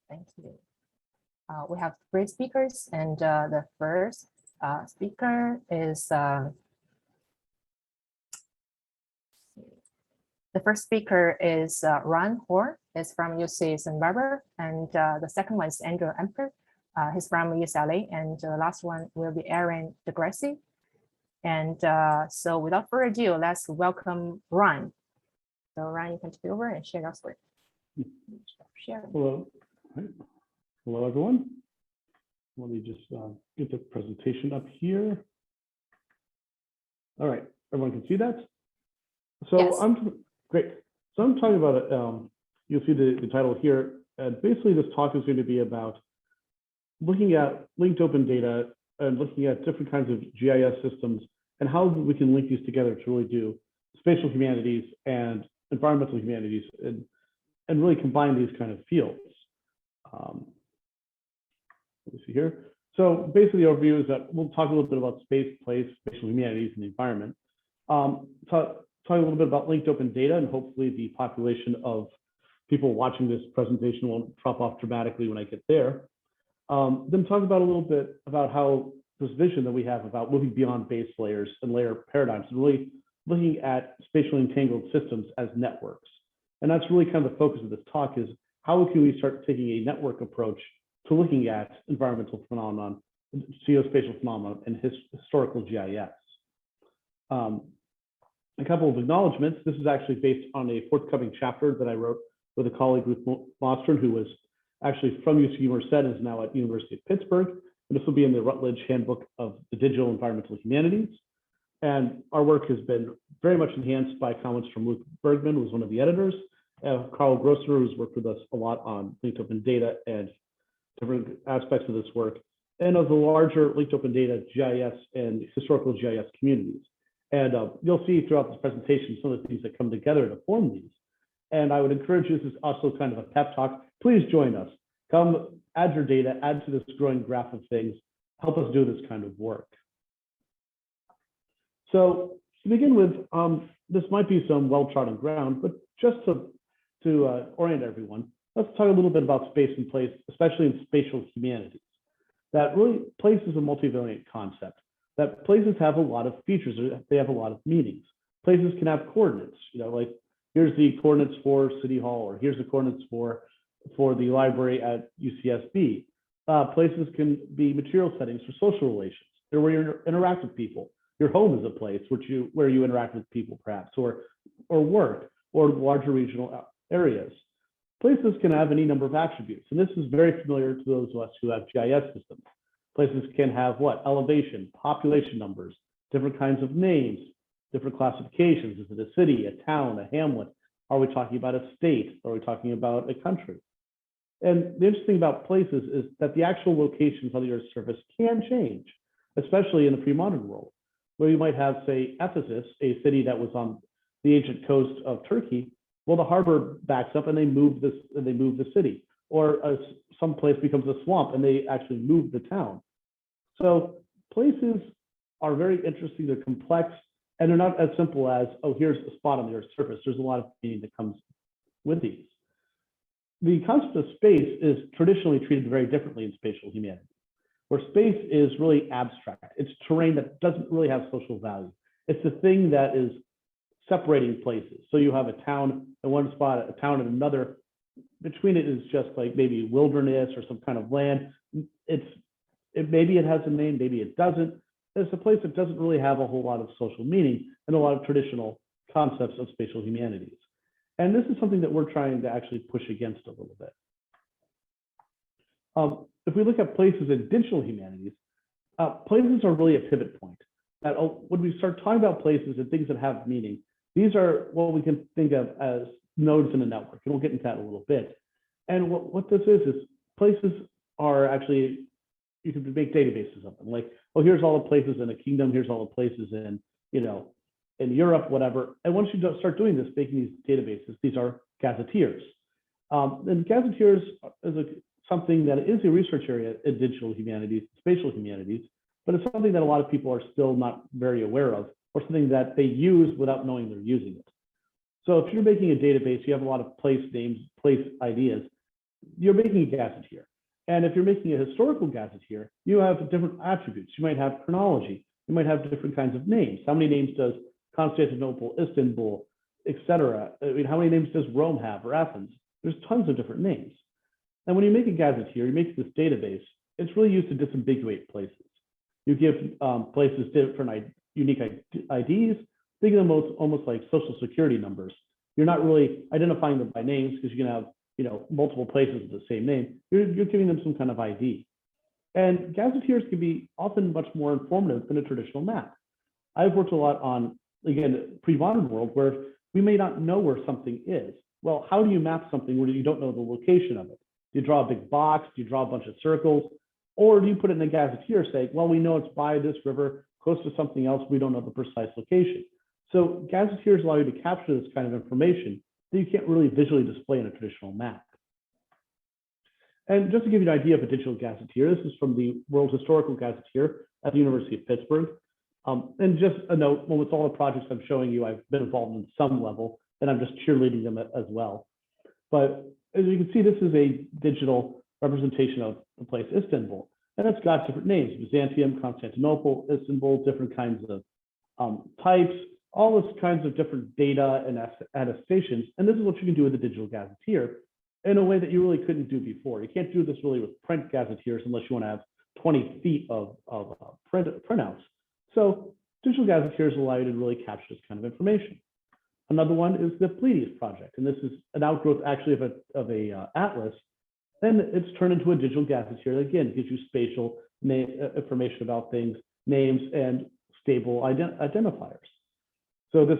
Thank you. We have 3 speakers, and the first speaker is Ron Horne. Is from UC Santa Barbara, and the second one is Andrew Apter. He's from UCLA, and the last one will be Aharon deGrassi. And so without further ado, let's welcome Ron. So Ron, you can take over and share your screen. Hello. Hello, everyone. Let me just get the presentation up here. All right, everyone can see that? So yes. Great. So I'm talking about it. You'll see the title here. And basically, this talk is going to be about looking at linked open data and looking at different kinds of GIS systems and how we can link these together to really do spatial humanities and environmental humanities and really combine these kind of fields. Let me see here. So basically, the overview is that we'll talk a little bit about space, place, spatial humanities, and the environment. Talk a little bit about linked open data, and hopefully the population of people watching this presentation won't drop off dramatically when I get there. Then talk about a little bit about how this vision that we have about moving beyond base layers and layer paradigms and really looking at spatially entangled systems as networks. And that's really kind of the focus of this talk is how can we start taking a network approach to looking at environmental phenomenon, geospatial phenomenon, and historical GIS. A couple of acknowledgments. This is actually based on a forthcoming chapter that I wrote with a colleague, Ruth Mostern, who was actually from UC Merced and is now at University of Pittsburgh. And this will be in the Routledge Handbook of the Digital Environmental Humanities. And our work has been very much enhanced by comments from Luke Bergman, who was one of the editors, Carl Grosser, who's worked with us a lot on linked open data and different aspects of this work, and of the larger linked open data GIS and historical GIS communities. And you'll see throughout this presentation some of the things that come together to form these. And I would encourage you, this is also kind of a pep talk, please join us. Come add your data, add to this growing graph of things, help us do this kind of work. So to begin with, this might be some well-trodden ground, but just to orient everyone, let's talk a little bit about space and place, especially in spatial humanities. That really, place is a multivariate concept. That places have a lot of features, they have a lot of meanings. Places can have coordinates, like here's the coordinates for City Hall, or here's the coordinates for the library at UCSB. Places can be material settings for social relations. They're where you interact with people. Your home is a place where you interact with people, perhaps, or work, or larger regional areas. Places can have any number of attributes, and this is very familiar to those of us who have GIS systems. Places can have what? Elevation, population numbers, different kinds of names, different classifications. Is it a city, a town, a hamlet? Are we talking about a state? Are we talking about a country? And the interesting about places is that the actual locations on the Earth's surface can change, especially in the pre-modern world, where you might have, say, Ephesus, a city that was on the ancient coast of Turkey. Well, the harbor backs up and they move the city, or some place becomes a swamp and they actually move the town. So places are very interesting. They're complex, and they're not as simple as, oh, here's a spot on the Earth's surface. There's a lot of meaning that comes with these. The concept of space is traditionally treated very differently in spatial humanities, where space is really abstract. It's terrain that doesn't really have social value. It's the thing that is separating places. So you have a town in one spot, a town in another. Between it is just like maybe wilderness or some kind of land. Maybe it has a name, maybe it doesn't. It's a place that doesn't really have a whole lot of social meaning and a lot of traditional concepts of spatial humanities. And this is something that we're trying to actually push against a little bit. If we look at places in digital humanities, places are really a pivot point. That when we start talking about places and things that have meaning, these are what we can think of as nodes in a network, and we'll get into that in a little bit. And what this is places are actually, you can make databases of them. Like, oh, here's all the places in a kingdom, here's all the places in, in Europe, whatever. And once you start doing this, making these databases, these are gazetteers. And gazetteers is something that is a research area in digital humanities, spatial humanities, but it's something that a lot of people are still not very aware of, or something that they use without knowing they're using it. So if you're making a database, you have a lot of place names, place ideas, you're making a gazetteer. And if you're making a historical gazetteer, you have different attributes. You might have chronology. You might have different kinds of names. How many names does Constantinople, Istanbul, etc.? I mean, how many names does Rome have or Athens? There's tons of different names. And when you make a gazetteer, you make this database, it's really used to disambiguate places. You give places different unique IDs. Think of them almost like social security numbers. You're not really identifying them by names because you can have multiple places with the same name. You're giving them some kind of ID. And gazetteers can be often much more informative than a traditional map. I've worked a lot on, again, pre-modern world where we may not know where something is. Well, how do you map something where you don't know the location of it? Do you draw a big box? Do you draw a bunch of circles? Or do you put it in a gazetteer saying, well, we know it's by this river, close to something else, we don't know the precise location. So gazetteers allow you to capture this kind of information that you can't really visually display in a traditional map. And just to give you an idea of a digital gazetteer, this is from the World Historical Gazetteer at the University of Pittsburgh. And just a note, well, with all the projects I'm showing you, I've been involved in some level, and I'm just cheerleading them as well. But as you can see, this is a digital representation of the place Istanbul. And it's got different names: Byzantium, Constantinople, Istanbul, different kinds of types, all this kinds of different data and attestations. And this is what you can do with a digital gazetteer in a way that you really couldn't do before. You can't do this really with print gazetteers unless you want to have 20 feet of printouts. So digital gazetteers allow you to really capture this kind of information. Another one is the Pleiades project, and this is an outgrowth actually of a atlas. Then it's turned into a digital gazetteer that again gives you spatial information about things, names, and stable identifiers. So this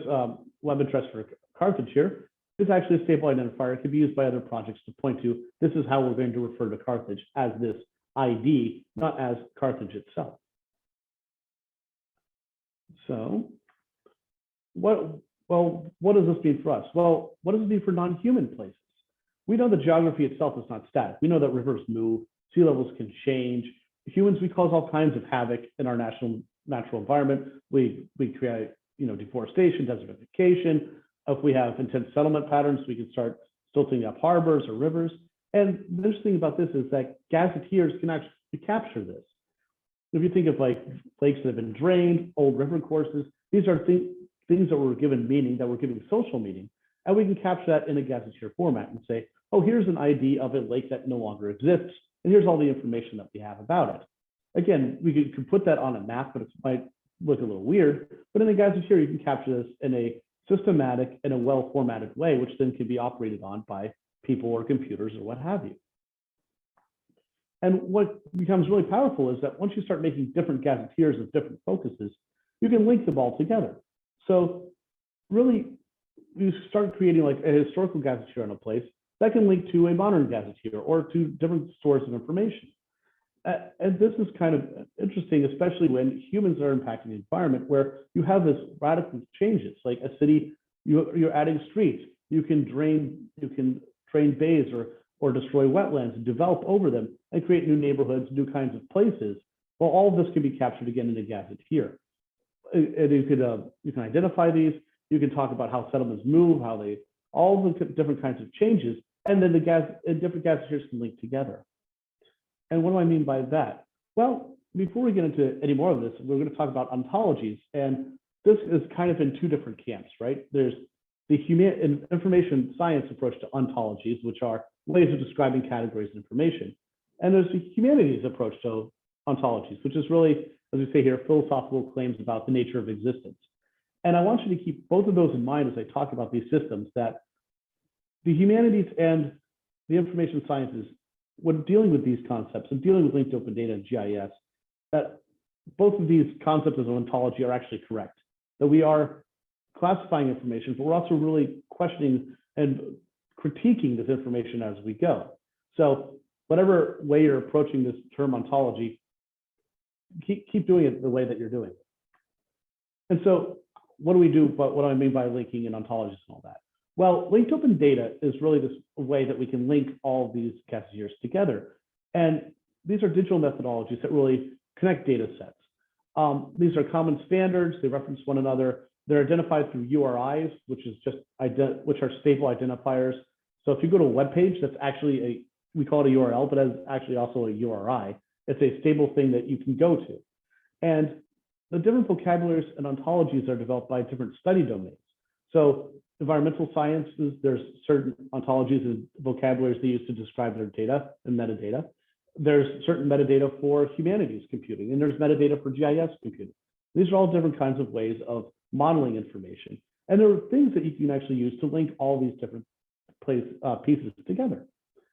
web address for Carthage here is actually a stable identifier. It can be used by other projects to point to this is how we're going to refer to Carthage as this ID, not as Carthage itself. So what does this mean for us? Well, what does it mean for non-human places? We know the geography itself is not static. We know that rivers move, sea levels can change. Humans, we cause all kinds of havoc in our natural environment. We create deforestation, desertification. If we have intense settlement patterns, we can start silting up harbors or rivers. And the interesting thing about this is that gazetteers can actually capture this. If you think of like lakes that have been drained, old river courses, these are things that were given meaning, that were given social meaning. And we can capture that in a gazetteer format and say, oh, here's an ID of a lake that no longer exists. And here's all the information that we have about it. Again, we could put that on a map, but it might look a little weird. But in a gazetteer, you can capture this in a systematic and a well-formatted way, which then can be operated on by people or computers or what have you. And what becomes really powerful is that once you start making different gazetteers of different focuses, you can link them all together. So really, you start creating like a historical gazetteer on a place that can link to a modern gazetteer or to different sources of information. And this is kind of interesting, especially when humans are impacting the environment, where you have this radical changes. Like a city, you're adding streets. You can drain bays or destroy wetlands and develop over them and create new neighborhoods, new kinds of places. Well, all of this can be captured again in a gazetteer. And you can identify these. You can talk about how settlements move, all the different kinds of changes, and then different gazetteers can link together. And what do I mean by that? Well, before we get into any more of this, we're going to talk about ontologies. And this is kind of in two different camps, right? There's the information science approach to ontologies, which are ways of describing categories of information. And there's the humanities approach to ontologies, which is really, as we say here, philosophical claims about the nature of existence. And I want you to keep both of those in mind as I talk about these systems, that the humanities and the information sciences, when dealing with these concepts and dealing with linked open data and GIS, that both of these concepts of ontology are actually correct, that we are classifying information, but we're also really questioning and critiquing this information as we go. So whatever way you're approaching this term ontology, keep doing it the way that you're doing it. And so what do we do, but what do I mean by linking and ontologies and all that? Well, linked open data is really this way that we can link all of these gazetteers together. And these are digital methodologies that really connect data sets. These are common standards, they reference one another, They're identified through URIs, which is just which are stable identifiers. So if you go to a web page, that's actually we call it a URL, but it's actually also a URI. It's a stable thing that you can go to. And the different vocabularies and ontologies are developed by different study domains. So environmental sciences, there's certain ontologies and vocabularies they use to describe their data and metadata. There's certain metadata for humanities computing, and there's metadata for GIS computing. These are all different kinds of ways of modeling information. And there are things that you can actually use to link all these different pieces together.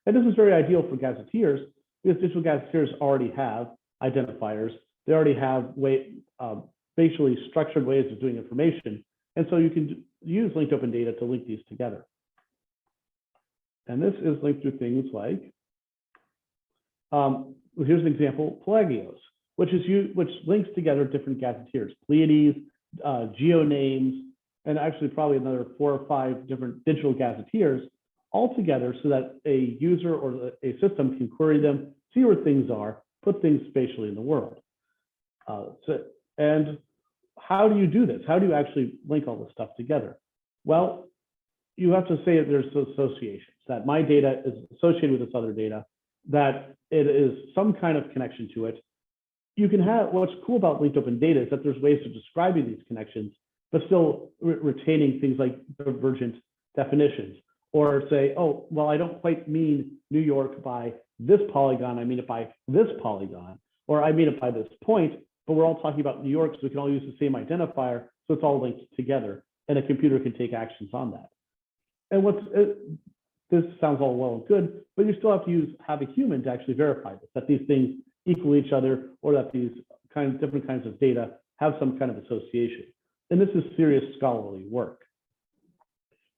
And this is very ideal for gazetteers because digital gazetteers already have identifiers. They already have spatially structured ways of doing information. And so you can use linked open data to link these together. And this is linked through things like, here's an example, Pleiades, which links together different gazetteers, Pleiades, geonames, and actually probably another 4 or 5 different digital gazetteers all together so that a user or a system can query them, see where things are, put things spatially in the world. And how do you do this? How do you actually link all this stuff together? Well, you have to say that there's associations, that my data is associated with this other data, that it is some kind of connection to it. You can have, what's cool about linked open data is that there's ways of describing these connections, but still retaining things like divergent definitions. Or say, oh, well, I don't quite mean New York by this polygon, I mean it by this polygon, or I mean it by this point, but we're all talking about New York, so we can all use the same identifier, so it's all linked together, and a computer can take actions on that. And this sounds all well and good, but you still have to have a human to actually verify this, that these things equal each other, or that these different kinds of data have some kind of association. And this is serious scholarly work.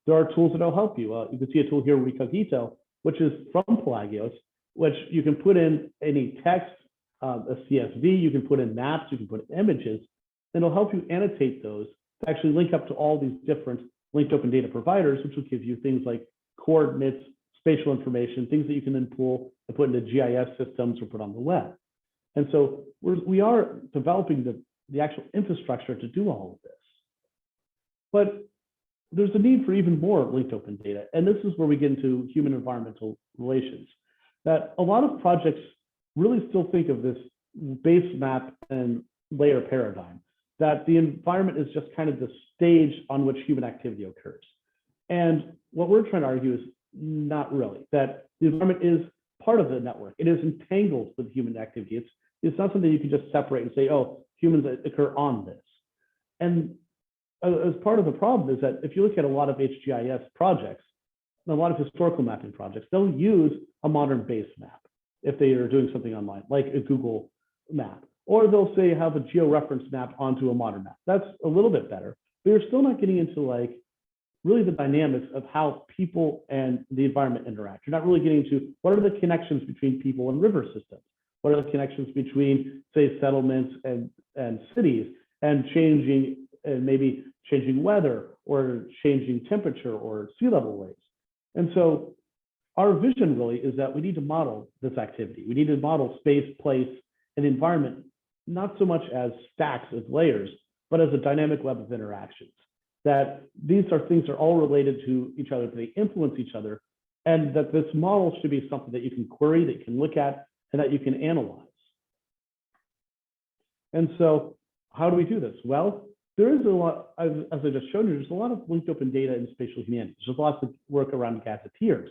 There are tools that will help you. You can see a tool here, Recognito, which is from Pleiades, which you can put in any text, a CSV, you can put in maps, you can put in images, and it'll help you annotate those to actually link up to all these different linked open data providers, which will give you things like coordinates, spatial information, things that you can then pull and put into GIS systems or put on the web. And so we are developing the actual infrastructure to do all of this. But there's a need for even more linked open data. And this is where we get into human environmental relations, that a lot of projects really still think of this base map and layer paradigm, that the environment is just kind of the stage on which human activity occurs. And what we're trying to argue is not really, that the environment is part of the network. It is entangled with human activity. It's not something you can just separate and say, oh, humans occur on this. And as part of the problem is that if you look at a lot of HGIS projects, a lot of historical mapping projects, they'll use a modern base map if they are doing something online, like a Google map, or they'll say have a georeference map onto a modern map. That's a little bit better, but you're still not getting into like really the dynamics of how people and the environment interact. You're not really getting into what are the connections between people and river systems? What are the connections between, say, settlements and cities, and maybe changing weather or changing temperature or sea level raise. And so our vision really is that we need to model this activity. We need to model space, place, and environment, not so much as stacks of layers, but as a dynamic web of interactions. That these are things that are all related to each other, they influence each other, and that this model should be something that you can query, that you can look at, and that you can analyze. And so how do we do this? Well, there is a lot, as I just showed you, there's a lot of linked open data in spatial humanities. There's lots of work around gazetteers.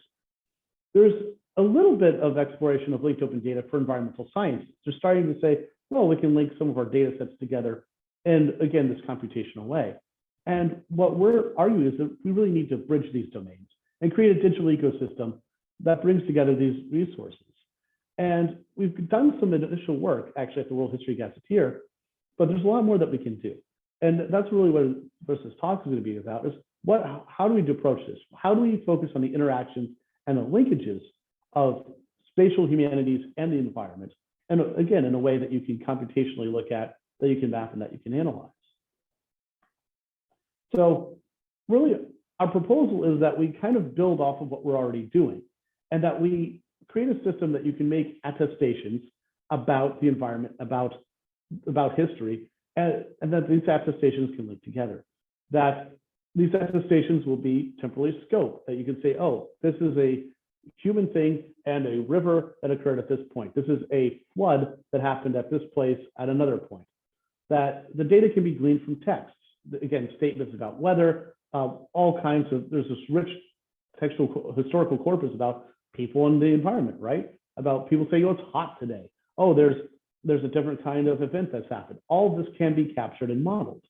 There's a little bit of exploration of linked open data for environmental sciences. They're starting to say, well, we can link some of our data sets together, and again, this computational way. And what we're arguing is that we really need to bridge these domains and create a digital ecosystem that brings together these resources. And we've done some initial work actually at the World History Gazetteer, but there's a lot more that we can do. And that's really what this talk is going to be about, is how do we approach this? How do we focus on the interactions and the linkages of spatial humanities and the environment? And again, in a way that you can computationally look at, that you can map, and that you can analyze. So really, our proposal is that we kind of build off of what we're already doing, and that we create a system that you can make attestations about the environment, about history, and that these attestations can link together. that these attestations will be temporally scoped, that you can say, oh, this is a human thing and a river that occurred at this point. This is a flood that happened at this place at another point. That the data can be gleaned from texts. Again, statements about weather, all kinds of, there's this rich textual historical corpus about people and the environment, right? About people saying, oh, it's hot today. Oh, there's a different kind of event that's happened. All of this can be captured and modeled.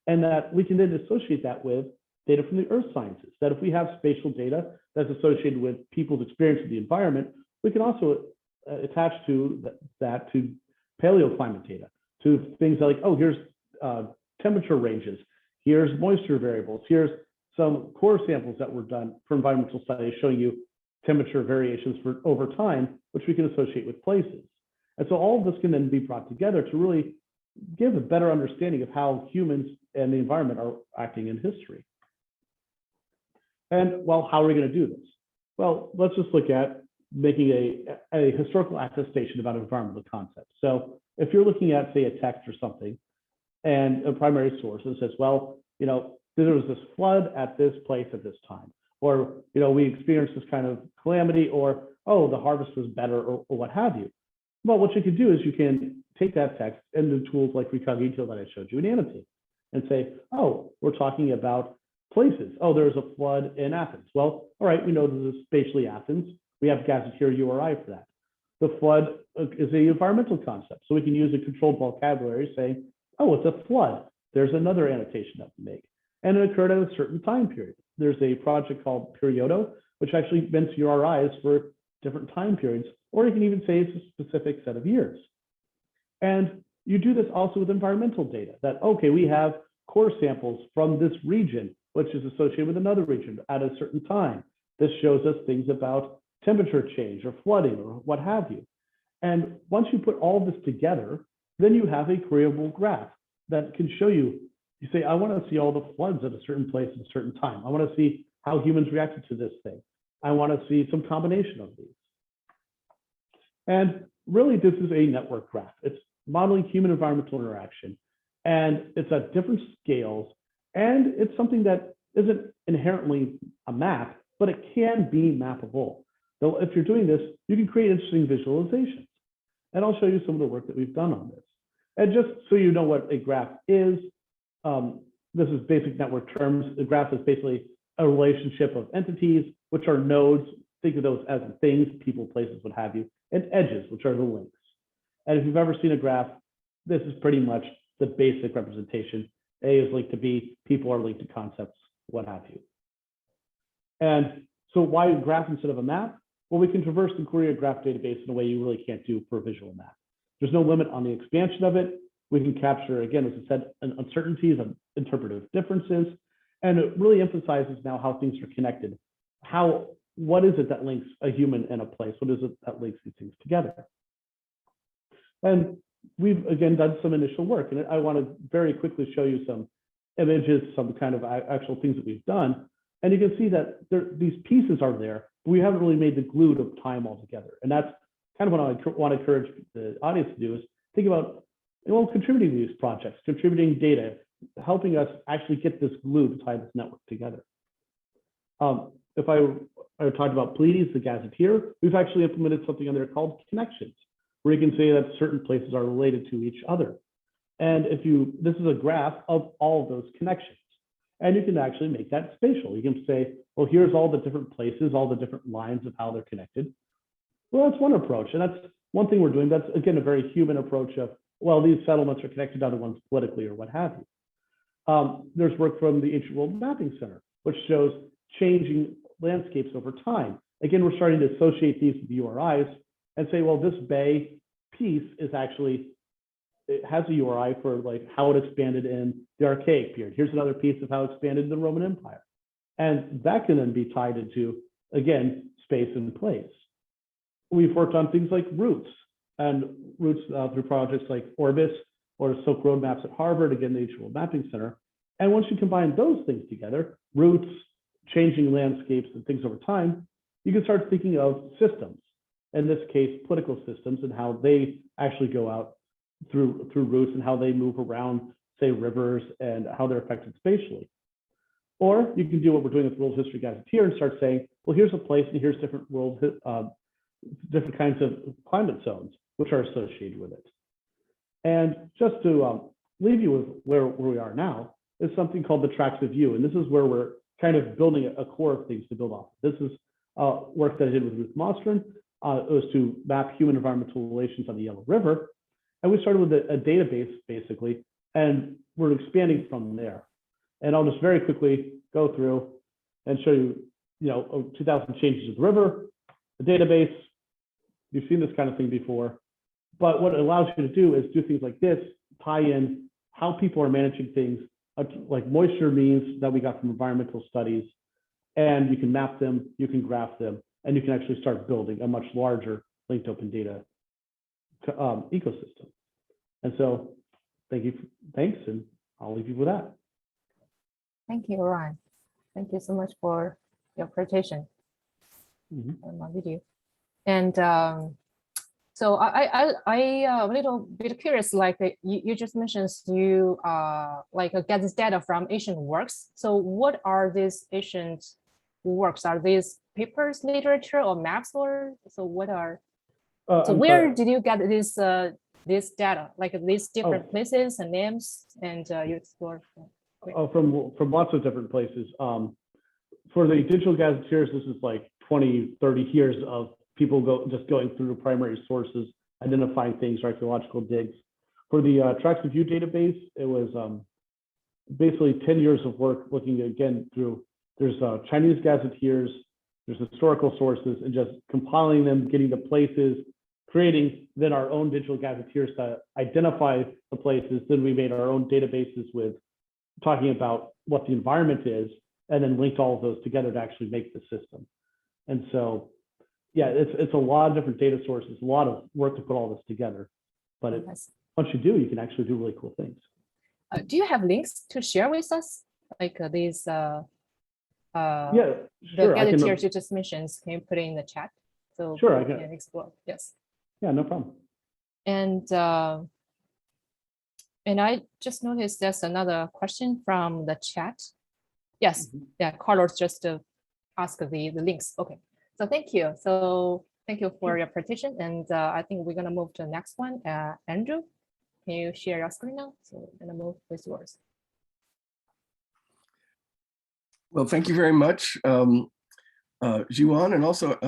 And that we can then associate that with data from the earth sciences. That if we have spatial data that's associated with people's experience of the environment, we can also attach to that to paleoclimate data, to things like, oh, here's temperature ranges, here's moisture variables, here's some core samples that were done for environmental studies showing you temperature variations for over time, which we can associate with places. And so all of this can then be brought together to really give a better understanding of how humans and the environment are acting in history. And well, how are we going to do this? Well, let's just look at making a historical attestation about environmental concepts. So if you're looking at, say, a text or something, and a primary source that says, well, you know, there was this flood at this place at this time, or, you know, we experienced this kind of calamity, or, oh, the harvest was better, or what have you. Well, what you can do is you can take that text and the tools like Recogito that I showed you and annotate and say, oh, we're talking about places. Oh, there's a flood in Athens. Well, all right, we know this is spatially Athens. We have gazetteer URI for that. The flood is an environmental concept. So we can use a controlled vocabulary saying, oh, it's a flood. There's another annotation that we make. And it occurred at a certain time period. There's a project called Periodo, which actually mints URIs for different time periods, or you can even say it's a specific set of years. And you do this also with environmental data that, okay, we have core samples from this region, which is associated with another region at a certain time. This shows us things about temperature change or flooding or what have you. And once you put all this together, then you have a queryable graph that can show you, you say, I want to see all the floods at a certain place at a certain time. I want to see how humans reacted to this thing. I want to see some combination of these. And really, this is a network graph. It's modeling human environmental interaction, and it's at different scales, and it's something that isn't inherently a map, but it can be mappable. So if you're doing this, you can create interesting visualizations. And I'll show you some of the work that we've done on this. And just so you know what a graph is, this is basic network terms. The graph is basically a relationship of entities, which are nodes. Think of those as things, people, places, what have you, and edges, which are the links. And if you've ever seen a graph, this is pretty much the basic representation. A is linked to B, people are linked to concepts, what have you. And so why a graph instead of a map? Well, we can traverse and query a graph database in a way you really can't do for a visual map. There's no limit on the expansion of it. We can capture, again, as I said, uncertainties and interpretive differences. And it really emphasizes now how things are connected. What is it that links a human and a place? What is it that links these things together? And we've, again, done some initial work. And I want to very quickly show you some images, some kind of actual things that we've done. And you can see that these pieces are there, but we haven't really made the glue of time altogether. And that's kind of what I want to encourage the audience to do, is think about, well, contributing to these projects, contributing data, helping us actually get this glue to tie this network together. If I talked about Pleiades, the gazetteer, we've actually implemented something on there called Connections, where you can say that certain places are related to each other. And this is a graph of all of those connections. And you can actually make that spatial. You can say, well, here's all the different places, all the different lines of how they're connected. Well, that's one approach. And that's one thing we're doing. That's, again, a very human approach of, well, these settlements are connected to other ones politically or what have you. There's work from the Ancient World Mapping Center, which shows changing landscapes over time. Again, we're starting to associate these with URIs and say, well, this bay piece is actually, it has a URI for like how it expanded in the Archaic period. Here's another piece of how it expanded in the Roman Empire. And that can then be tied into, again, space and place. We've worked on things like routes, and routes through projects like Orbis or Silk Road Maps at Harvard, again, the Ancient World Mapping Center. And once you combine those things together, routes, changing landscapes and things over time, you can start thinking of systems. In this case, political systems, and how they actually go out through routes and how they move around, say, rivers, and how they're affected spatially. Or you can do what we're doing with World History Gazetteer and start saying, well, here's a place and here's different different kinds of climate zones which are associated with it. And just to leave you with where we are now is something called the tracks of view. And this is where we're kind of building a core of things to build off. This is work that I did with Ruth Mostren. It was to map human environmental relations on the Yellow River. And we started with a database, basically, and we're expanding from there. And I'll just very quickly go through and show you, 2,000 changes of the river, the database. You've seen this kind of thing before. But what it allows you to do is do things like this, tie in how people are managing things, like moisture means that we got from environmental studies, and you can map them, you can graph them, and you can actually start building a much larger linked open data ecosystem. And so thanks, and I'll leave you with that. Thank you, Ryan. Thank you so much for your presentation on my video. And so I'm a little bit curious, like you just mentioned you get this data from ancient works. So what are these ancient works? Are these papers, literature, or maps, or so what are? So where did you get this data, like these different places and names, and you explore? From lots of different places. For the digital gazetteers, this is like 20, 30 years of people just going through primary sources, identifying things, archaeological digs. For the Tracks of View database, it was basically 10 years of work looking again through, there's Chinese gazetteers, there's historical sources, and just compiling them, getting the places, creating then our own digital gazetteers to identify the places. Then we made our own databases with talking about what the environment is, and then linked all of those together to actually make the system. And so, yeah, it's a lot of different data sources, a lot of work to put all this together. But once you do, you can actually do really cool things. Do you have links to share with us, like these? Yeah, the sure. gazetteers you just mentioned. Can you put it in the chat so sure, we can explore? Yes. Yeah, no problem. And I just noticed there's another question from the chat. Yes, yeah, Carlos just asked the links. Okay, so thank you. So thank you for your presentation. And I think we're gonna move to the next one. Andrew, can you share your screen now? So we're gonna move with yours. Well, thank you very much, Jiwan, and also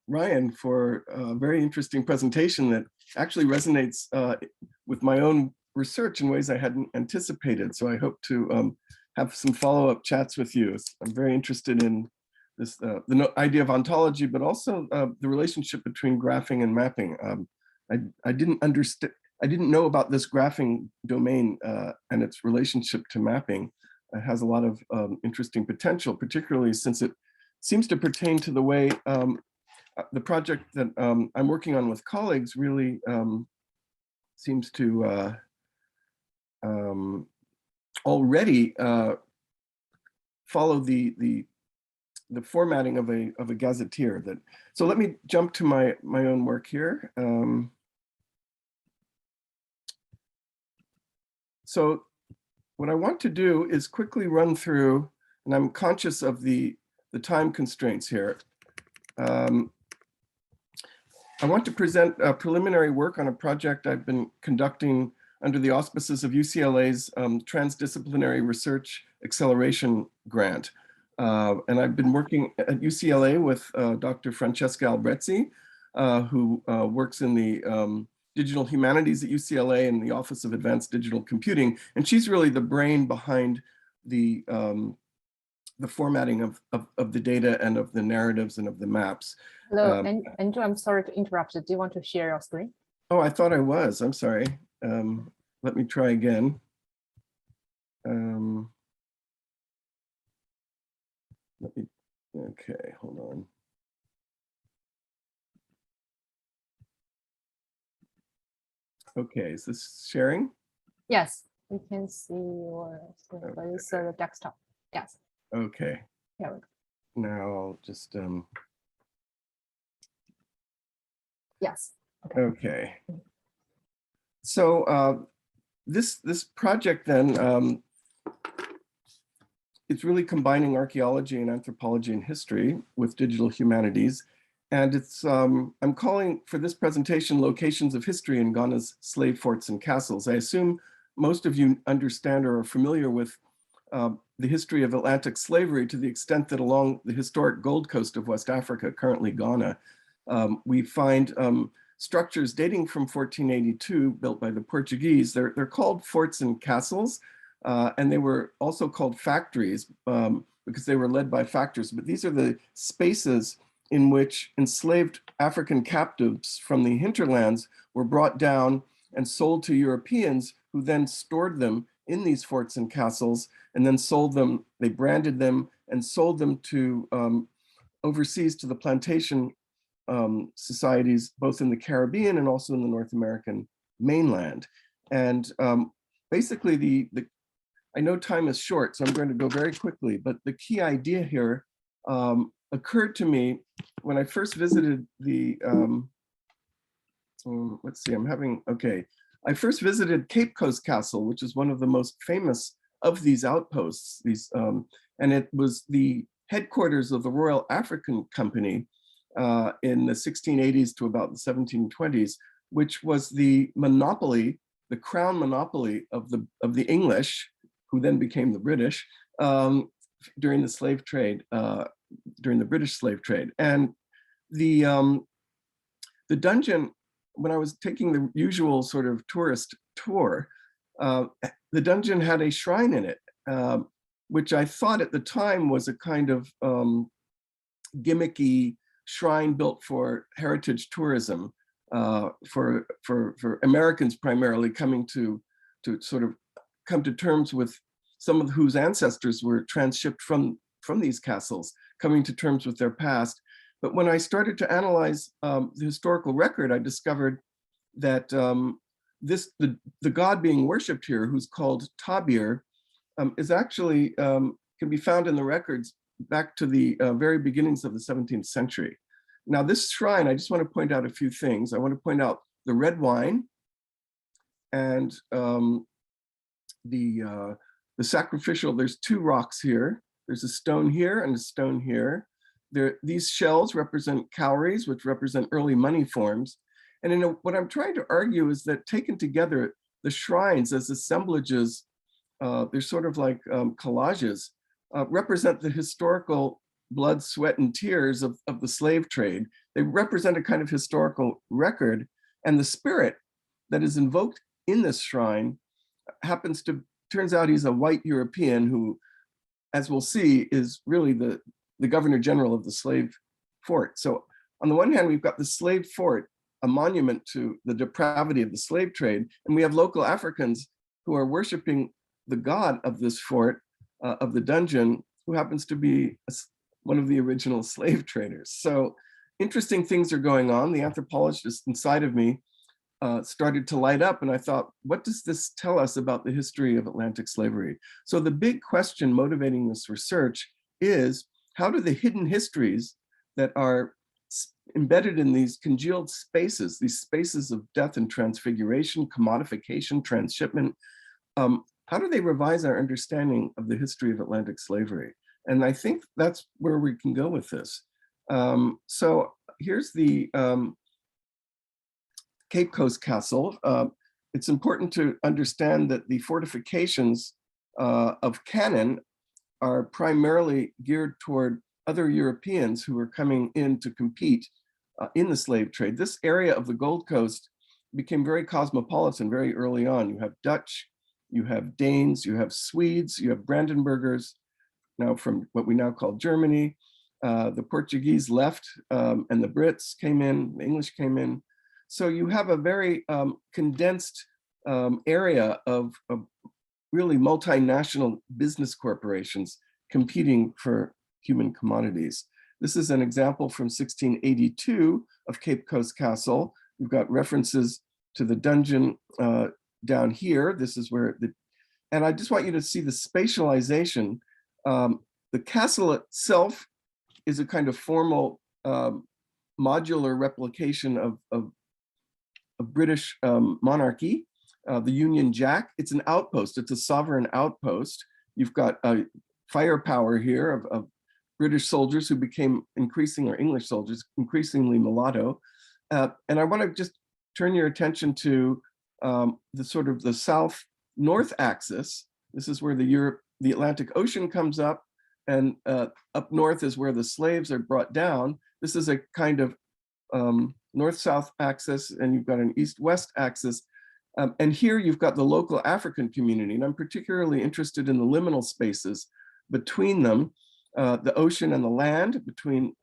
Ryan, for a very interesting presentation that actually resonates with my own research in ways I hadn't anticipated. So I hope to have some follow-up chats with you. I'm very interested in this, the idea of ontology, but also the relationship between graphing and mapping. I didn't know about this graphing domain and its relationship to mapping. It has a lot of interesting potential, particularly since it seems to pertain to the way the project that I'm working on with colleagues really seems to already follow the formatting of a gazetteer. So let me jump to my own work here. So what I want to do is quickly run through, and I'm conscious of the time constraints here. I want to present a preliminary work on a project I've been conducting under the auspices of UCLA's Transdisciplinary Research Acceleration Grant. And I've been working at UCLA with Dr. Francesca Albrezzi, who works in the Digital Humanities at UCLA and the Office of Advanced Digital Computing. And she's really the brain behind the formatting of the data and of the narratives and of the maps. Hello, Andrew, I'm sorry to interrupt you. Do you want to share your screen? Oh, I thought I was. I'm sorry. Let me try again. Okay, hold on. Okay, is this sharing? Yes, we can see your screen, but it's the desktop. Yes. Okay. Here we go. Now I'll just Yes. Okay. So this project then it's really combining archaeology and anthropology and history with digital humanities. And it's, I'm calling for this presentation, Locations of History in Ghana's Slave Forts and Castles. I assume most of you understand or are familiar with the history of Atlantic slavery to the extent that along the historic Gold Coast of West Africa, currently Ghana, we find structures dating from 1482 built by the Portuguese. They're called forts and castles, and they were also called factories because they were led by factors. But these are the spaces in which enslaved African captives from the hinterlands were brought down and sold to Europeans, who then stored them in these forts and castles and then sold them, they branded them and sold them to overseas to the plantation societies, both in the Caribbean and also in the North American mainland. And basically I know time is short, so I'm going to go very quickly, but the key idea here occurred to me when I first visited the, let's see, I first visited Cape Coast Castle, which is one of the most famous of these outposts. And it was the headquarters of the Royal African Company in the 1680s to about the 1720s, which was the monopoly, the crown monopoly of the English, who then became the British, during the slave trade, during the British slave trade. And the dungeon, when I was taking the usual sort of tourist tour, the dungeon had a shrine in it, which I thought at the time was a kind of gimmicky shrine built for heritage tourism, for Americans primarily coming to sort of come to terms with some of whose ancestors were transshipped from these castles, coming to terms with their past. But when I started to analyze the historical record, I discovered that the god being worshipped here, who's called Tabir, is actually, can be found in the records back to the very beginnings of the 17th century. Now this shrine, I just want to point out a few things. I want to point out the red wine and the sacrificial, there's two rocks here. There's a stone here and a stone here. These shells represent cowries, which represent early money forms. And what I'm trying to argue is that taken together, the shrines as assemblages, they're sort of like collages, represent the historical blood, sweat, and tears of the slave trade. They represent a kind of historical record, and the spirit that is invoked in this shrine turns out he's a white European who, as we'll see, is really the governor general of the slave fort. So on the one hand, we've got the slave fort, a monument to the depravity of the slave trade, and we have local Africans who are worshiping the god of this fort, of the dungeon, who happens to be one of the original slave traders. So interesting things are going on. The anthropologist inside of me started to light up, and I thought, what does this tell us about the history of Atlantic slavery? So the big question motivating this research is, how do the hidden histories that are embedded in these congealed spaces, these spaces of death and transfiguration, commodification, transshipment, how do they revise our understanding of the history of Atlantic slavery? And I think that's where we can go with this. So here's the Cape Coast Castle. It's important to understand that the fortifications of Cannon are primarily geared toward other Europeans who were coming in to compete in the slave trade. This area of the Gold Coast became very cosmopolitan very early on. You have Dutch, you have Danes, you have Swedes, you have Brandenburgers, now from what we now call Germany. The Portuguese left and the Brits came in, the English came in. So you have a very condensed area of really multinational business corporations competing for human commodities. This is an example from 1682 of Cape Coast Castle. We've got references to the dungeon down here. This is where and I just want you to see the spatialization. The castle itself is a kind of formal modular replication of British monarchy. The Union Jack, it's an outpost, it's a sovereign outpost. You've got firepower here of British soldiers who became or English soldiers, increasingly mulatto. And I want to just turn your attention to the sort of the south-north axis. This is where the Atlantic Ocean comes up, and up north is where the slaves are brought down. This is a kind of north-south axis, and you've got an east-west axis. And here you've got the local African community, and I'm particularly interested in the liminal spaces between them, the ocean and the land, between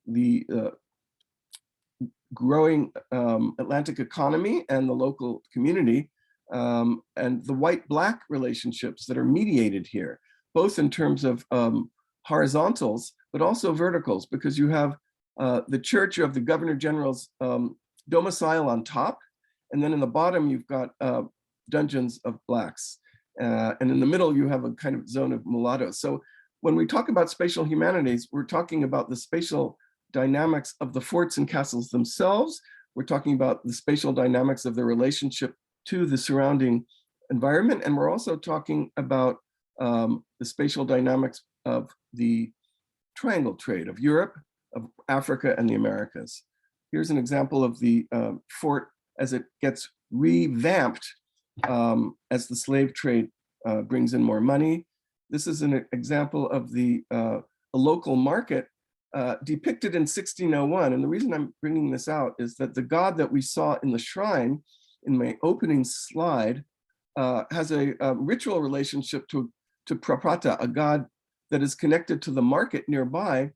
the growing Atlantic economy and the local community, and the white-black relationships that are mediated here, both in terms of horizontals, but also verticals, because you have the church, you have the Governor General's domicile on top, and then in the bottom, you've got dungeons of blacks. And in the middle, you have a kind of zone of mulattoes. So when we talk about spatial humanities, we're talking about the spatial dynamics of the forts and castles themselves. We're talking about the spatial dynamics of their relationship to the surrounding environment. And we're also talking about the spatial dynamics of the triangle trade of Europe, of Africa, and the Americas. Here's an example of the fort as it gets revamped as the slave trade brings in more money. This is an example of a local market depicted in 1601. And the reason I'm bringing this out is that the god that we saw in the shrine in my opening slide has a ritual relationship to Prapata, a god that is connected to the market nearby,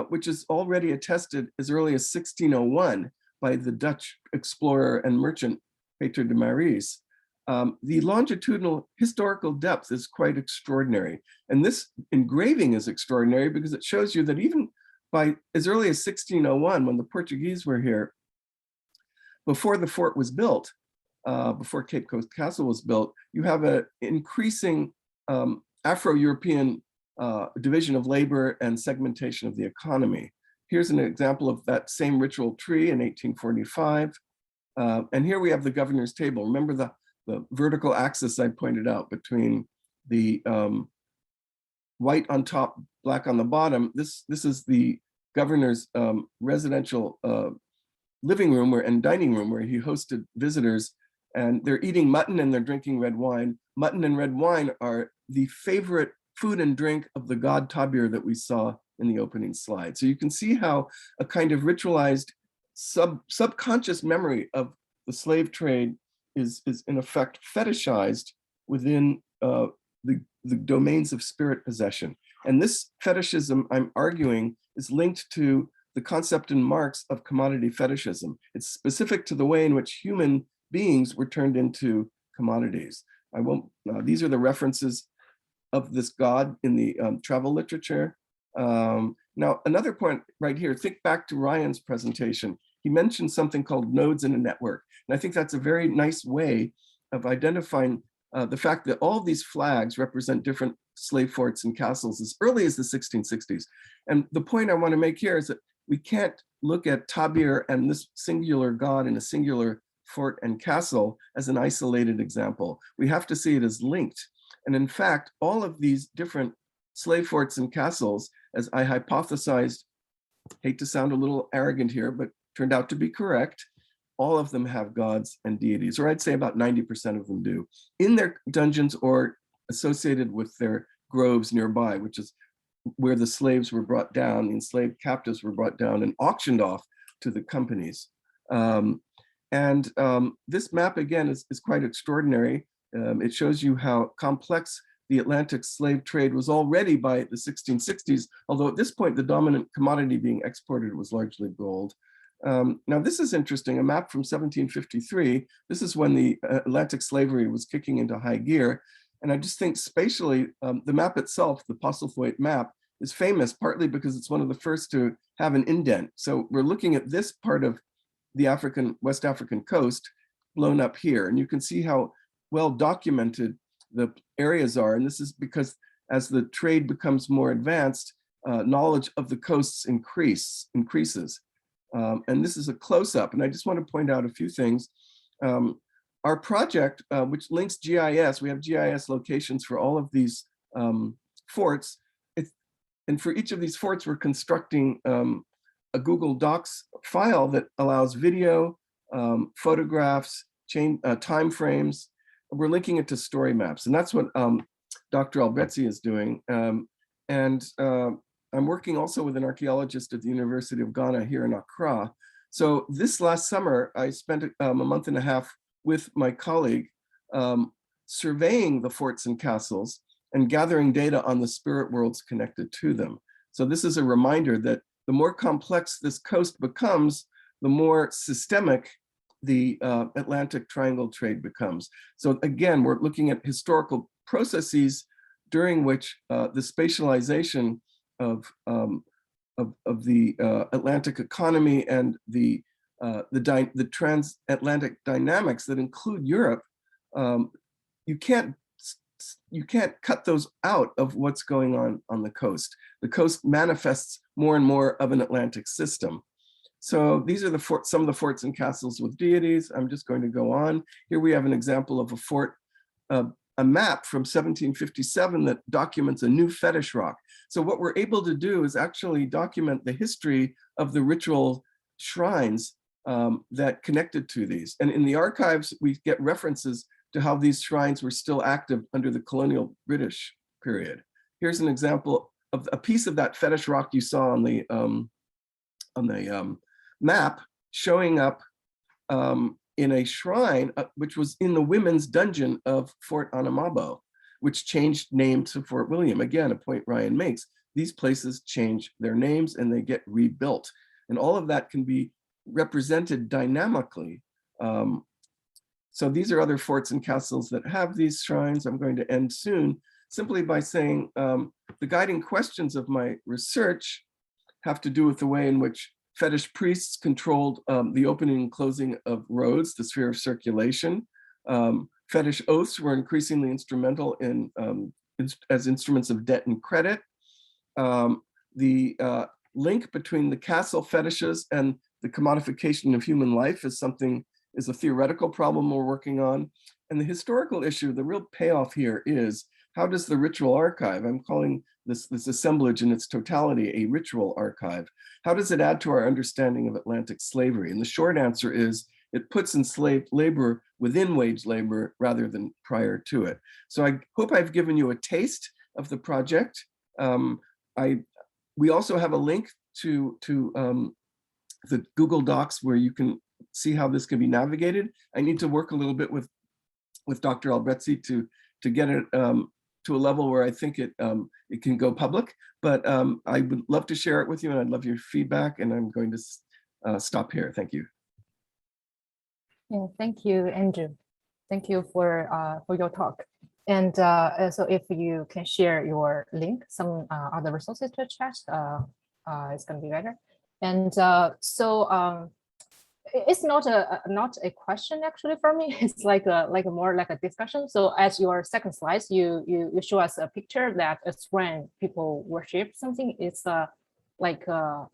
which is already attested as early as 1601 by the Dutch explorer and merchant Peter de Maris. The longitudinal historical depth is quite extraordinary. And this engraving is extraordinary because it shows you that even by as early as 1601, when the Portuguese were here, before the fort was built, before Cape Coast Castle was built, you have an increasing Afro-European division of labor and segmentation of the economy. Here's an example of that same ritual tree in 1845. And here we have the governor's table. Remember the vertical axis I pointed out between the white on top, black on the bottom. This is the governor's residential living room and dining room where he hosted visitors, and they're eating mutton and they're drinking red wine. Mutton and red wine are the favorite food and drink of the god Tabir that we saw in the opening slide. So you can see how a kind of ritualized subconscious memory of the slave trade is in effect fetishized within the domains of spirit possession. And this fetishism, I'm arguing, is linked to the concept in Marx of commodity fetishism. It's specific to the way in which human beings were turned into commodities. These are the references of this god in the travel literature. Now, another point right here, think back to Ryan's presentation. He mentioned something called nodes in a network. And I think that's a very nice way of identifying the fact that all of these flags represent different slave forts and castles as early as the 1660s. And the point I want to make here is that we can't look at Tabir and this singular god in a singular fort and castle as an isolated example. We have to see it as linked. And in fact, all of these different slave forts and castles, as I hypothesized, hate to sound a little arrogant here, but turned out to be correct, all of them have gods and deities, or I'd say about 90% of them do, in their dungeons or associated with their groves nearby, which is where the slaves were brought down, the enslaved captives were brought down and auctioned off to the companies. This map, again, is quite extraordinary. It shows you how complex the Atlantic slave trade was already by the 1660s, although at this point, the dominant commodity being exported was largely gold. Now, this is interesting, a map from 1753. This is when the Atlantic slavery was kicking into high gear. And I just think spatially, the map itself, the Postlethwayt Map, is famous partly because it's one of the first to have an indent. So we're looking at this part of the West African coast blown up here. And you can see how well documented the areas are. And this is because as the trade becomes more advanced, knowledge of the coasts increases. And this is a close-up, and I just want to point out a few things. Our project, which links GIS, we have GIS locations for all of these forts. And for each of these forts, we're constructing a Google Docs file that allows video, photographs, time frames. We're linking it to story maps. And that's what Dr. Albretzi is doing. I'm working also with an archaeologist at the University of Ghana here in Accra. So this last summer, I spent a month and a half with my colleague surveying the forts and castles and gathering data on the spirit worlds connected to them. So this is a reminder that the more complex this coast becomes, the more systemic the Atlantic Triangle trade becomes. So again, we're looking at historical processes during which the spatialization of the Atlantic economy and the transatlantic dynamics that include Europe, you can't cut those out of what's going on the coast. The coast manifests more and more of an Atlantic system. So these are some of the forts and castles with deities. I'm just going to go on. Here we have an example of a fort, a map from 1757 that documents a new fetish rock. So what we're able to do is actually document the history of the ritual shrines that connected to these. And in the archives, we get references to how these shrines were still active under the colonial British period. Here's an example of a piece of that fetish rock you saw on the map showing up in a shrine, which was in the women's dungeon of Fort Anamabo, which changed name to Fort William. Again, a point Ryan makes. These places change their names and they get rebuilt. And all of that can be represented dynamically. So these are other forts and castles that have these shrines. I'm going to end soon simply by saying the guiding questions of my research have to do with the way in which fetish priests controlled the opening and closing of roads, the sphere of circulation. Fetish oaths were increasingly instrumental as instruments of debt and credit. The link between the castle fetishes and the commodification of human life is a theoretical problem we're working on. And the historical issue, the real payoff here is, how does the ritual archive, I'm calling this assemblage in its totality a ritual archive, how does it add to our understanding of Atlantic slavery? And the short answer is, it puts enslaved labor within wage labor rather than prior to it. So I hope I've given you a taste of the project. We also have a link to the Google Docs where you can see how this can be navigated. I need to work a little bit with Dr. Albretzi to get it to a level where I think it can go public, but I would love to share it with you and I'd love your feedback, and I'm going to stop here. Thank you. Yeah, thank you, Andrew. Thank you for your talk. And so if you can share your link, some other resources to chat, it's going to be better. And it's not a question actually for me. It's like more like a discussion. So as your second slide, you show us a picture that it's when people worship something. It's like the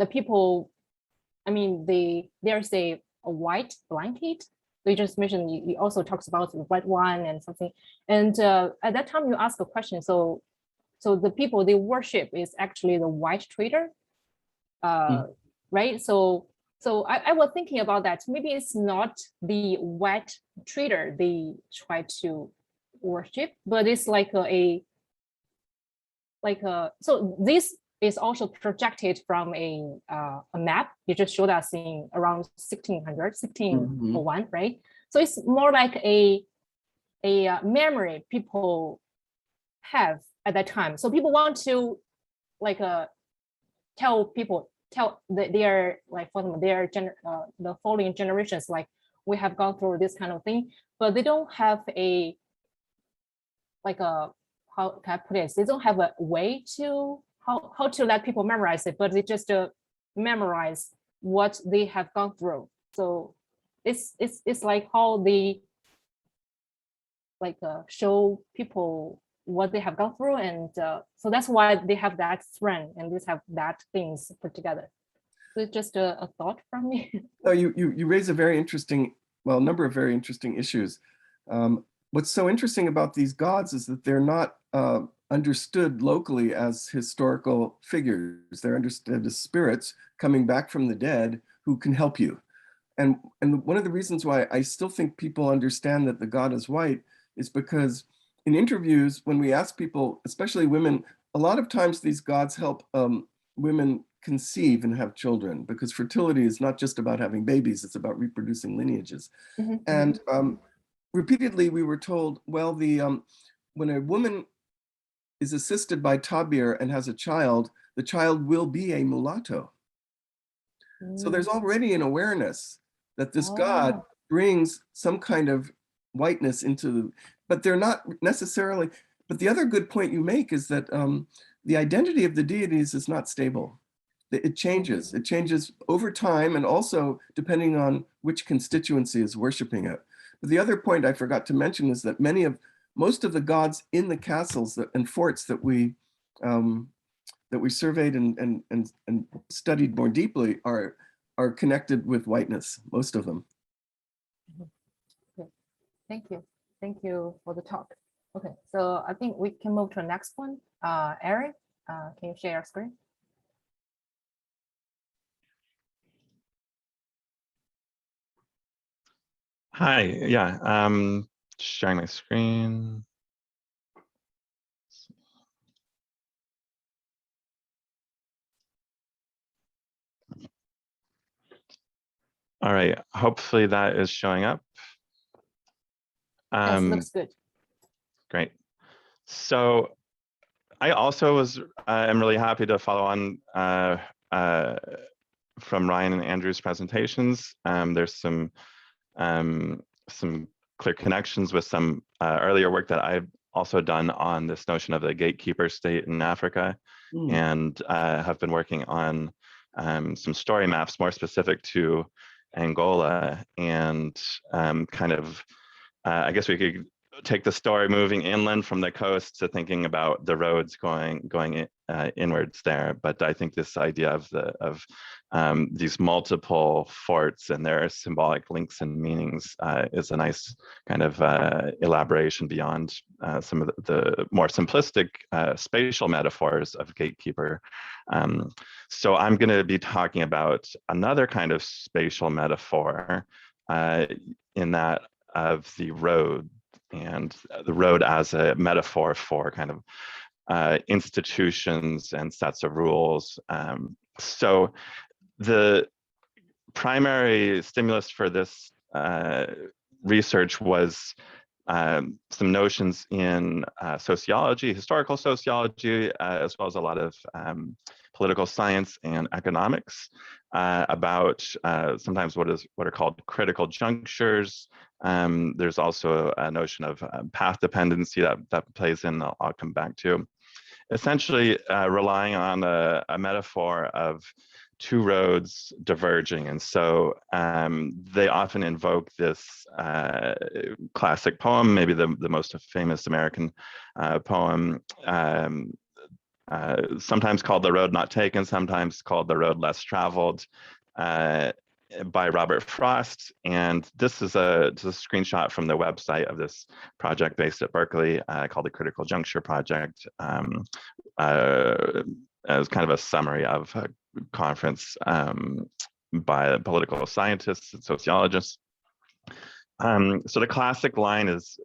people. I mean, there's a white blanket. You just mentioned. You also talks about the white one and something. And at that time, you ask a question. So the people they worship is actually the white trader. Right? So I was thinking about that. Maybe it's not the white trader they try to worship, but it's so this is also projected from a map you just showed us in around 1601, right? So it's more like a memory people have at that time. So people want to tell their the following generations, like, we have gone through this kind of thing, but they don't have how can I put it? They don't have a way to how to let people memorize it, but they just memorize what they have gone through. So it's like how they show people what they have gone through, and so that's why they have that thread and they have that things put together. So it's just a thought from me. Oh, you raise a very interesting, number of very interesting issues. What's so interesting about these gods is that they're not understood locally as historical figures. They're understood as spirits coming back from the dead who can help you. And one of the reasons why I still think people understand that the God is white is because in interviews, when we ask people, especially women, a lot of times these gods help women conceive and have children, because fertility is not just about having babies, it's about reproducing lineages. And repeatedly we were told, well, when a woman is assisted by Tabir and has a child, the child will be a mulatto. So there's already an awareness that this God brings some kind of whiteness into but they're not necessarily, but the other good point you make is that the identity of the deities is not stable. It changes over time, and also depending on which constituency is worshiping it. But the other point I forgot to mention is that most of the gods in the castles and forts that we surveyed and studied more deeply are connected with whiteness, most of them. Thank you for the talk. Okay, so I think we can move to the next one. Aharon, can you share your screen? Hi, yeah, sharing my screen. All right, hopefully that is showing up. Yes, looks good. Great. So I also am really happy to follow on from Ryan and Andrew's presentations. There's some clear connections with some earlier work that I've also done on this notion of the gatekeeper state in Africa, and have been working on some story maps more specific to Angola, and kind of, I guess we could take the story moving inland from the coast to thinking about the roads going inwards there. But I think this idea of these multiple forts and their symbolic links and meanings is a nice kind of elaboration beyond some of the more simplistic spatial metaphors of gatekeeper. So I'm going to be talking about another kind of spatial metaphor in that of the road, and the road as a metaphor for kind of institutions and sets of rules. So the primary stimulus for this research was some notions in sociology, historical sociology, as well as a lot of political science and economics, about sometimes what are called critical junctures. There's also a notion of path dependency that plays in, I'll come back to. Essentially relying on a metaphor of two roads diverging. And so they often invoke this classic poem, maybe the most famous American poem, sometimes called The Road Not Taken, sometimes called The Road Less Traveled, by Robert Frost. And this is a screenshot from the website of this project based at Berkeley called the Critical Juncture Project, as kind of a summary of a conference by political scientists and sociologists. So the classic line is,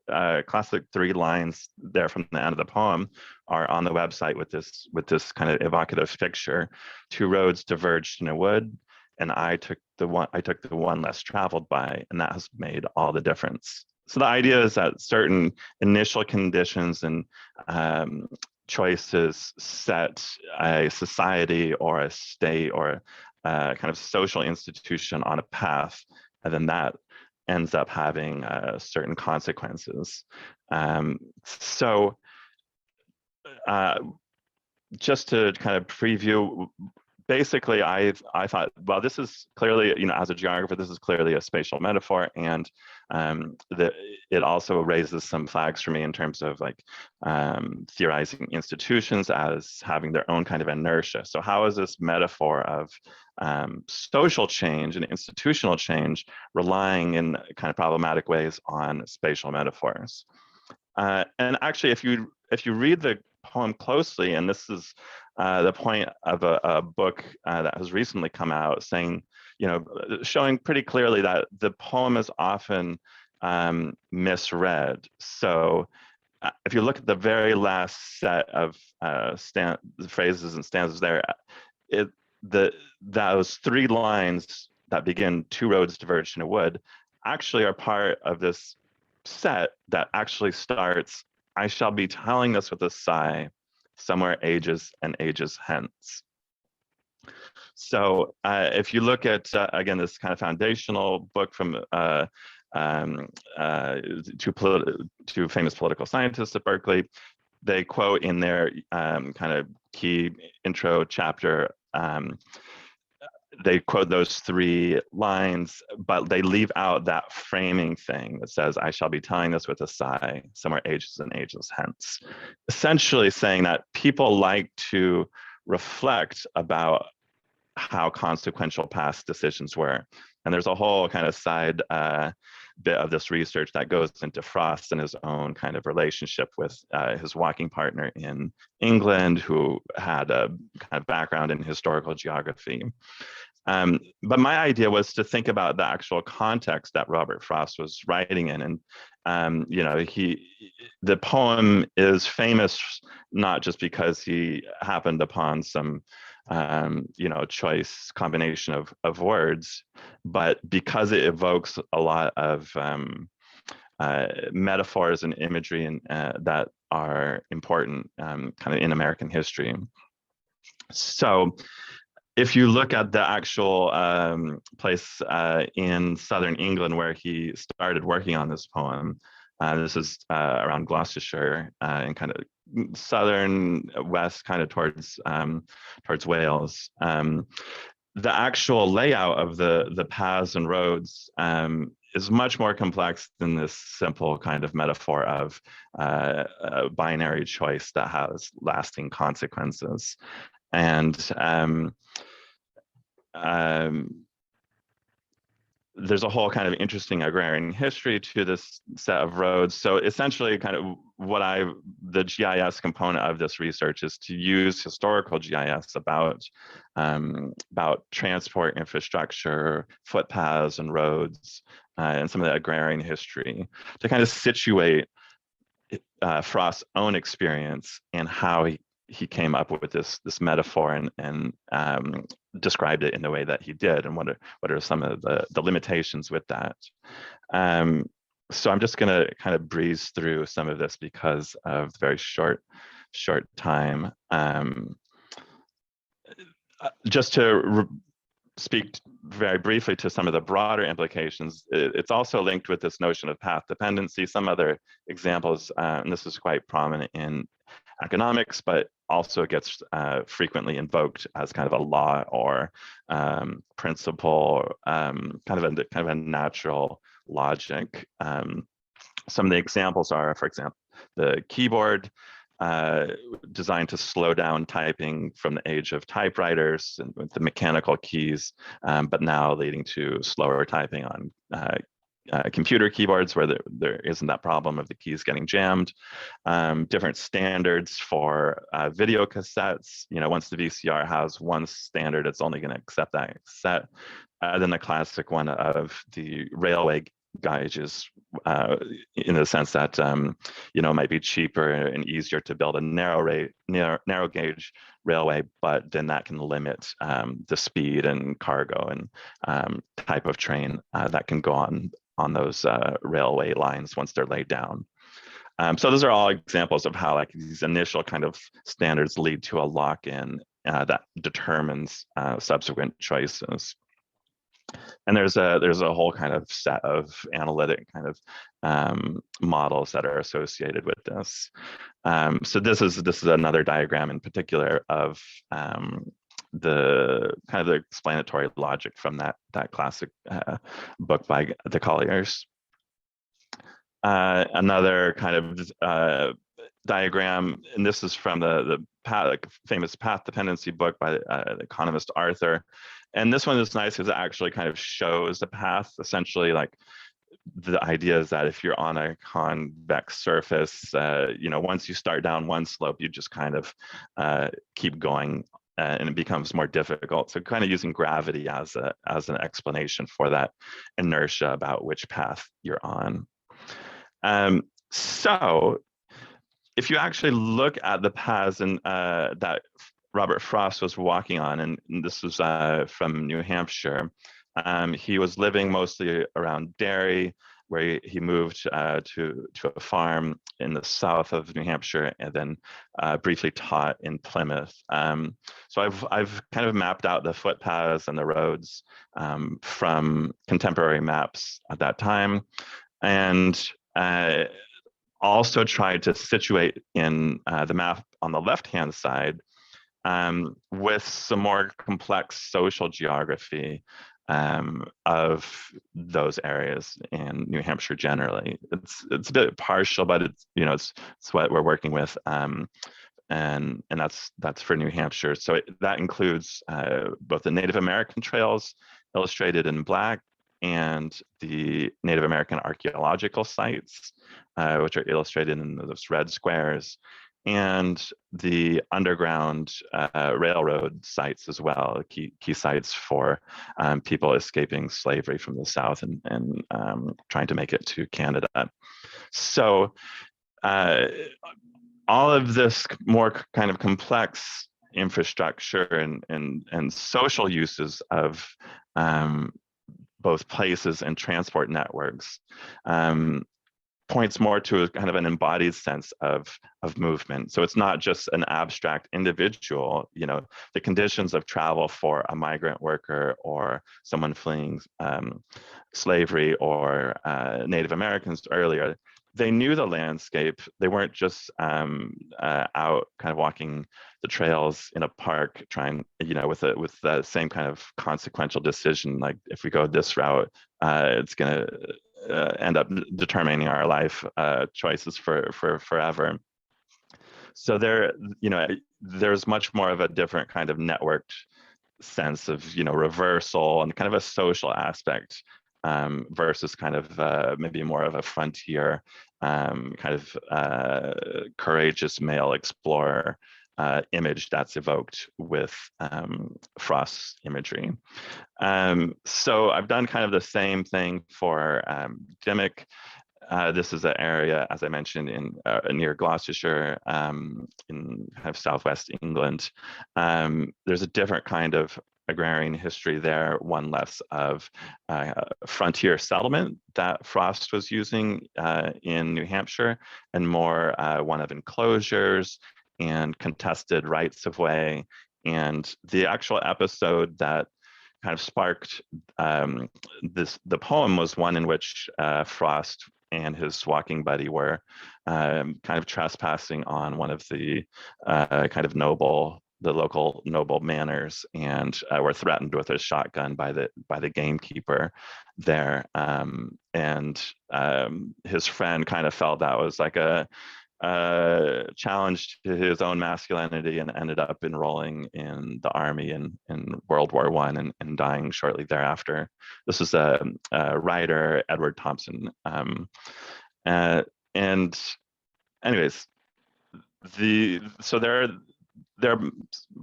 classic 3 lines there from the end of the poem are on the website with this kind of evocative picture. 2 roads diverged in a wood, and I took the one less traveled by, and that has made all the difference. So the idea is that certain initial conditions and choices set a society or a state or a kind of social institution on a path, and then that ends up having certain consequences. So just to kind of preview, basically I thought, well, this is clearly, as a geographer, this is clearly a spatial metaphor, and it also raises some flags for me in terms of like theorizing institutions as having their own kind of inertia. So how is this metaphor of social change and institutional change relying in kind of problematic ways on spatial metaphors? And actually, if you if you read the poem closely, and this is the point of a book that has recently come out saying, showing pretty clearly that the poem is often misread. So if you look at the very last set of phrases and stanzas there, those 3 lines that begin "two roads diverged in a wood" actually are part of this set that actually starts, "I shall be telling this with a sigh, somewhere ages and ages hence." So if you look at, again, this kind of foundational book from two famous political scientists at Berkeley, they quote in their kind of key intro chapter, they quote those 3 lines, but they leave out that framing thing that says, "I shall be telling this with a sigh, somewhere ages and ages hence." Essentially saying that people like to reflect about how consequential past decisions were. And there's a whole kind of side bit of this research that goes into Frost and his own kind of relationship with his walking partner in England, who had a kind of background in historical geography. But my idea was to think about the actual context that Robert Frost was writing in. And, the poem is famous not just because he happened upon some, choice combination of words, but because it evokes a lot of metaphors and imagery and that are important kind of in American history. So if you look at the actual place in southern England where he started working on this poem, this is around Gloucestershire and kind of southern west, kind of towards Wales. The actual layout of the paths and roads is much more complex than this simple kind of metaphor of a binary choice that has lasting consequences. And there's a whole kind of interesting agrarian history to this set of roads. So essentially kind of the GIS component of this research is to use historical GIS about transport infrastructure, footpaths and roads, and some of the agrarian history to kind of situate Frost's own experience and how he came up with this metaphor and described it in the way that he did, and what are some of the limitations with that. So I'm just going to kind of breeze through some of this because of the very short time. Just to speak very briefly to some of the broader implications, it's also linked with this notion of path dependency. Some other examples, and this is quite prominent in economics, but also gets frequently invoked as kind of a law or principle, kind of a natural logic. Some of the examples are, for example, the keyboard designed to slow down typing from the age of typewriters and with the mechanical keys, but now leading to slower typing on computer keyboards where there isn't that problem of the keys getting jammed. Different standards for video cassettes. Once the VCR has one standard, it's only going to accept that cassette. Then the classic one of the railway gauges, in the sense that it might be cheaper and easier to build a narrow gauge railway, but then that can limit the speed and cargo and type of train that can go on those railway lines once they're laid down. So those are all examples of how these initial kind of standards lead to a lock-in that determines subsequent choices. And there's a whole kind of set of analytic kind of models that are associated with this. So this is another diagram in particular of the kind of the explanatory logic from that classic book by the Colliers. Another kind of diagram, and this is from the famous path dependency book by the economist Arthur. And this one is nice because it actually kind of shows the path, essentially the idea is that if you're on a convex surface, once you start down one slope, you just kind of keep going, and it becomes more difficult. So kind of using gravity as an explanation for that inertia about which path you're on. So if you actually look at the paths that Robert Frost was walking on, and this was from New Hampshire, he was living mostly around Derry, where he moved to a farm in the south of New Hampshire, and then briefly taught in Plymouth. So I've kind of mapped out the footpaths and the roads from contemporary maps at that time, and also tried to situate in the map on the left-hand side with some more complex social geography of those areas in New Hampshire generally. It's a bit partial, but it's what we're working with, and that's for New Hampshire. So that includes both the Native American trails illustrated in black and the Native American archaeological sites, which are illustrated in those red squares, and the underground railroad sites as well, key sites for people escaping slavery from the South and trying to make it to Canada. So all of this more kind of complex infrastructure and social uses of both places and transport networks points more to a kind of an embodied sense of movement. So it's not just an abstract individual, the conditions of travel for a migrant worker or someone fleeing slavery or Native Americans earlier. They knew the landscape. They weren't just out kind of walking the trails in a park trying, with the same kind of consequential decision, like if we go this route, it's gonna end up determining our life choices for forever. So there's much more of a different kind of networked sense of reversal and kind of a social aspect versus kind of maybe more of a frontier kind of courageous male explorer image that's evoked with Frost's imagery. So I've done kind of the same thing for Dimmock. This is an area, as I mentioned, in near Gloucestershire, in kind of southwest England. There's a different kind of agrarian history there, one less of frontier settlement that Frost was using in New Hampshire, and more one of enclosures and contested rights of way. And the actual episode that kind of sparked the poem was one in which Frost and his walking buddy were kind of trespassing on one of the kind of local noble manors, and were threatened with a shotgun by the gamekeeper there. And his friend kind of felt that was like a challenge to his own masculinity, and ended up enrolling in the army in World War I and dying shortly thereafter. This is a writer, Edward Thompson. And anyways, so there are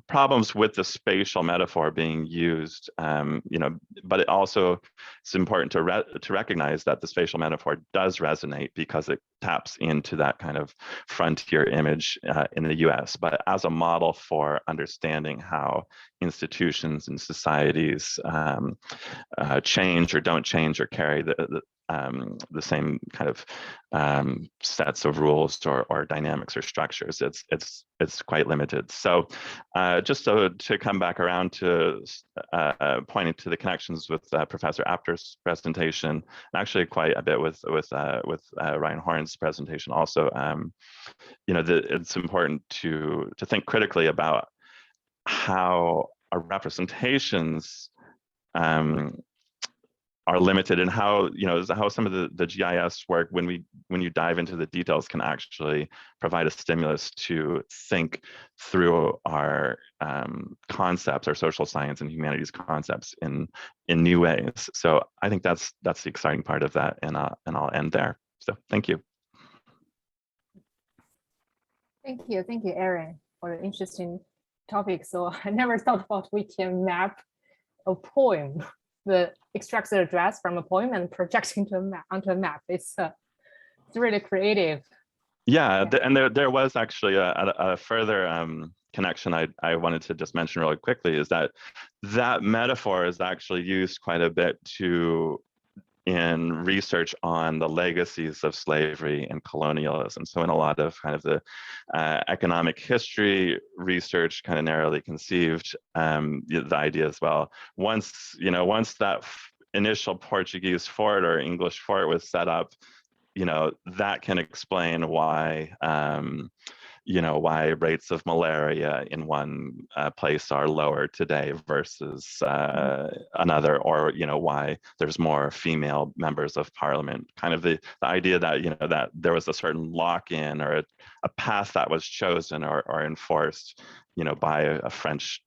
problems with the spatial metaphor being used, but it also, it's important to recognize that the spatial metaphor does resonate because it taps into that kind of frontier image in the US, but as a model for understanding how institutions and societies change or don't change or carry the same kind of sets of rules or dynamics or structures. It's quite limited. So just to come back around to pointing to the connections with Professor Apter's presentation, and actually quite a bit with Ryan Horne's presentation also, it's important to think critically about how our representations are limited, and how, how some of the GIS work, when you dive into the details, can actually provide a stimulus to think through our concepts, our social science and humanities concepts in new ways. So I think that's the exciting part of that, and I'll end there. So thank you. Thank you, Aaron, for the interesting topic. So I never thought about we can map a poem, extract the address from a poem and project onto a map. It's really creative. Yeah, and there was actually a further connection I wanted to just mention really quickly, is that metaphor is actually used quite a bit in research on the legacies of slavery and colonialism. So in a lot of kind of the economic history research, kind of narrowly conceived, the idea as well, once that initial Portuguese fort or English fort was set up, that can explain why why rates of malaria in one place are lower today versus another, or why there's more female members of parliament. Kind of the idea that that there was a certain lock-in or a path that was chosen or enforced by a French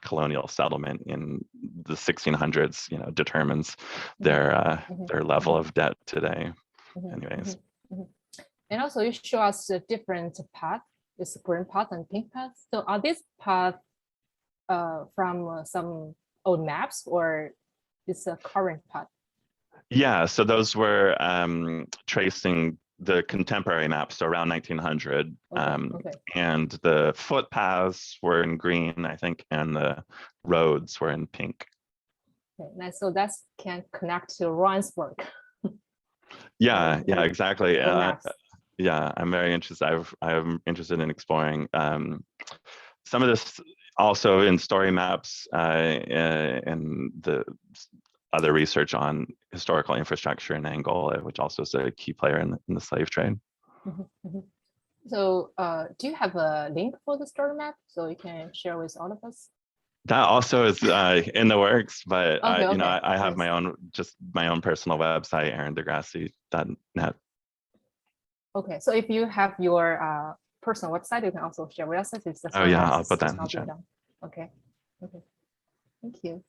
colonial settlement in the 1600s determines their level of debt today. Anyways. And also you show us the different path, this green path and pink path. So are these paths from some old maps, or is a current path? Yeah, so those were tracing the contemporary maps, so around 1900. And the footpaths were in green, I think, and the roads were in pink. Okay, nice. So that can connect to Ron's work. Yeah, exactly. Yeah, I'm very interested. I'm interested in exploring some of this also in story maps and the other research on historical infrastructure in Angola, which also is a key player in the slave trade. So do you have a link for the story map so you can share with all of us? That also is in the works, but I have my own personal website, deGrassi.net. Okay, so if you have your personal website, you can also share with us. Oh yeah, I'll put that in the chat. Okay, thank you.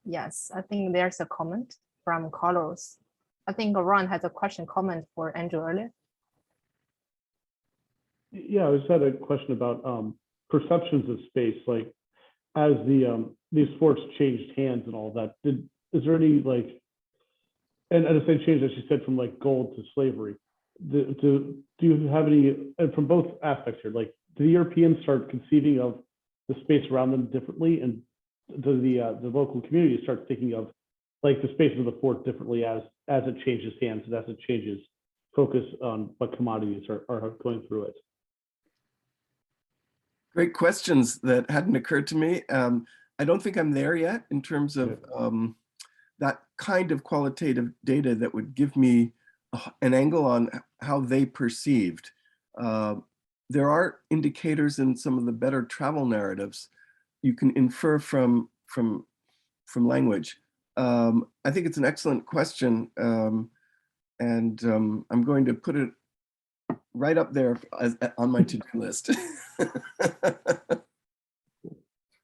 Yes, I think there's a comment from Carlos. I think Ron has a comment for Andrew earlier. Yeah, I just had a question about perceptions of space, like as these forts changed hands and all that. Is there any and as they changed, as you said, from gold to slavery? Do you have any, and from both aspects here, do the Europeans start conceiving of the space around them differently, and do the local community start thinking of the space of the fort differently as it changes hands and as it changes focus on what commodities are going through it? Great questions that hadn't occurred to me. I don't think I'm there yet in terms of that kind of qualitative data that would give me an angle on how they perceived. There are indicators in some of the better travel narratives you can infer from language. I think it's an excellent question, and I'm going to put it right up there on my to-do list.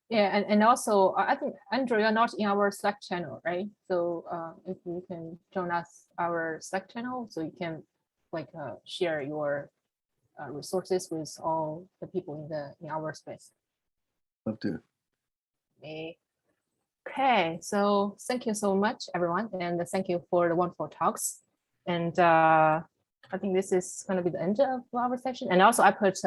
Yeah, and also I think, Andrew, you're not in our Slack channel, right? So if you can join us our Slack channel, so you can share your resources with all the people in our space. Love to. Okay, so thank you so much, everyone, and thank you for the wonderful talks. And I think this is going to be the end of our session. And also I put